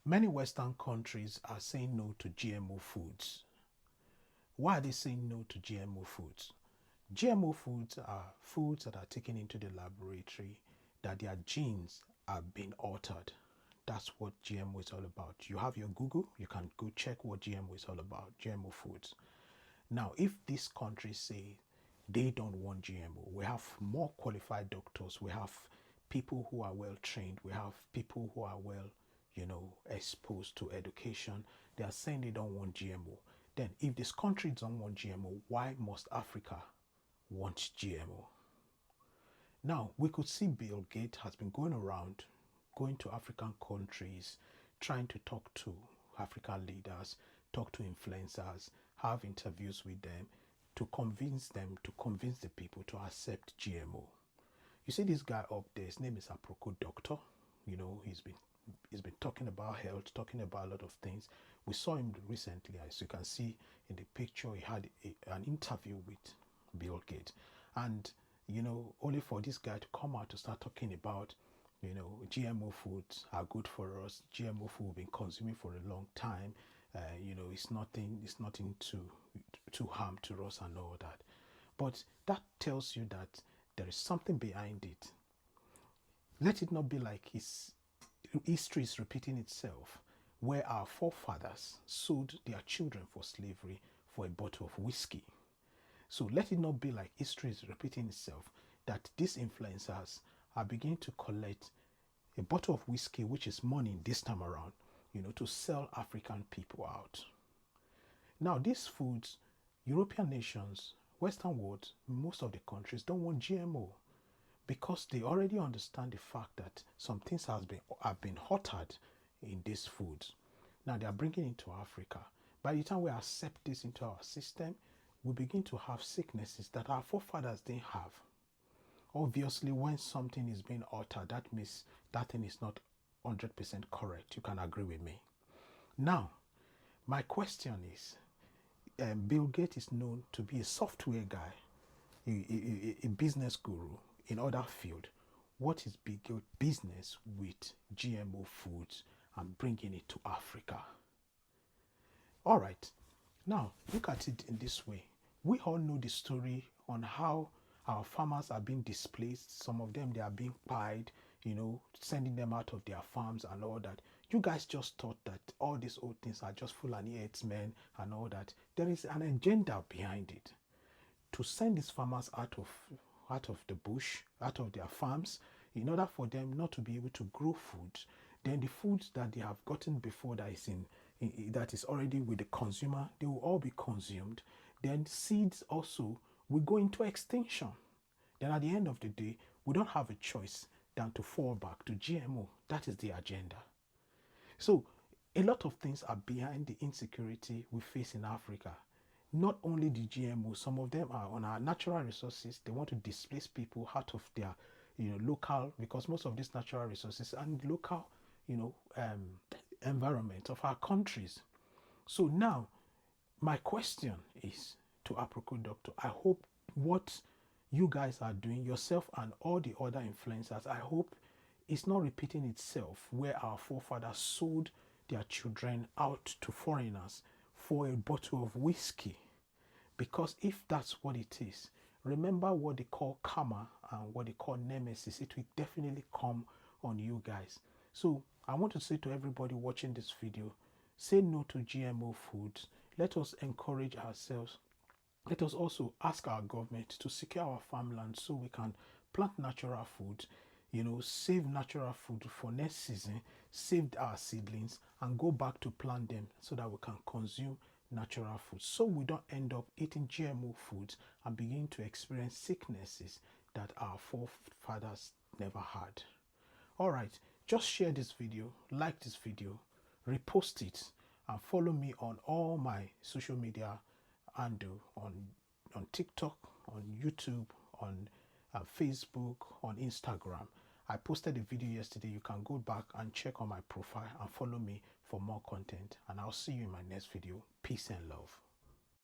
Many Western countries are saying no to GMO foods. Why are they saying no to GMO foods? GMO foods are foods that are taken into the laboratory, that their genes are being altered. That's what GMO is all about. You have your Google, you can go check what GMO is all about, GMO foods. Now, if these countries say they don't want GMO, we have more qualified doctors, we have people who are well trained, we have people who are well, exposed to education. They are saying they don't want GMO. Then, if this country don't want GMO, why must Africa want GMO? Now, we could see Bill Gates has been going around, going to African countries, trying to talk to African leaders, talk to influencers, have interviews with them to convince the people to accept GMO. You see this guy up there, his name is Aproko Doctor. He's been talking about health, talking about a lot of things. We saw him recently, as you can see in the picture. He had an interview with Bill Gates, and only for this guy to come out to start talking about, GMO foods are good for us. GMO food we've been consuming for a long time. It's nothing to harm to us and all that. But that tells you that there is something behind it. Let it not be like history is repeating itself, where our forefathers sold their children for slavery for a bottle of whiskey. So let it not be like history is repeating itself, that these influencers are beginning to collect a bottle of whiskey, which is money this time around, to sell African people out. Now, these foods, European nations, Western world, most of the countries don't want GMO because they already understand the fact that some things have been altered in these foods. Now they are bringing it into Africa. By the time we accept this into our system, we begin to have sicknesses that our forefathers didn't have. Obviously, when something is being altered, that means that thing is not 100% correct. You can agree with me. Now, my question is, Bill Gates is known to be a software guy, a business guru in other field. What is Bill Gates' business with GMO foods and bringing it to Africa? All right, now look at it in this way. We all know the story on how our farmers are being displaced. Some of them, they are being pied, sending them out of their farms and all that. You guys just thought that all these old things are just Fulani herdsmen and all that. There is an agenda behind it to send these farmers out of the bush, out of their farms, in order for them not to be able to grow food. Then the foods that they have gotten before that is already with the consumer, they will all be consumed. Then seeds also will go into extinction. Then at the end of the day, we don't have a choice than to fall back to GMO. That is the agenda. So a lot of things are behind the insecurity we face in Africa. Not only the GMO, some of them are on our natural resources. They want to displace people out of their, local, because most of these natural resources and local, environment of our countries. So now, my question is to Aproko Doctor. I hope what you guys are doing, yourself and all the other influencers, I hope it's not repeating itself where our forefathers sold their children out to foreigners for a bottle of whiskey. Because if that's what it is, remember what they call karma and what they call nemesis. It will definitely come on you guys. So I want to say to everybody watching this video, say no to GMO foods. Let us encourage ourselves. Let us also ask our government to secure our farmland so we can plant natural food, save natural food for next season, save our seedlings and go back to plant them so that we can consume natural food, so we don't end up eating GMO foods and begin to experience sicknesses that our forefathers never had. All right, just share this video, like this video, repost it, and follow me on all my social media handle on TikTok, on YouTube, on Facebook, on Instagram. I posted a video yesterday. You can go back and check on my profile and follow me for more content. And I'll see you in my next video. Peace and love.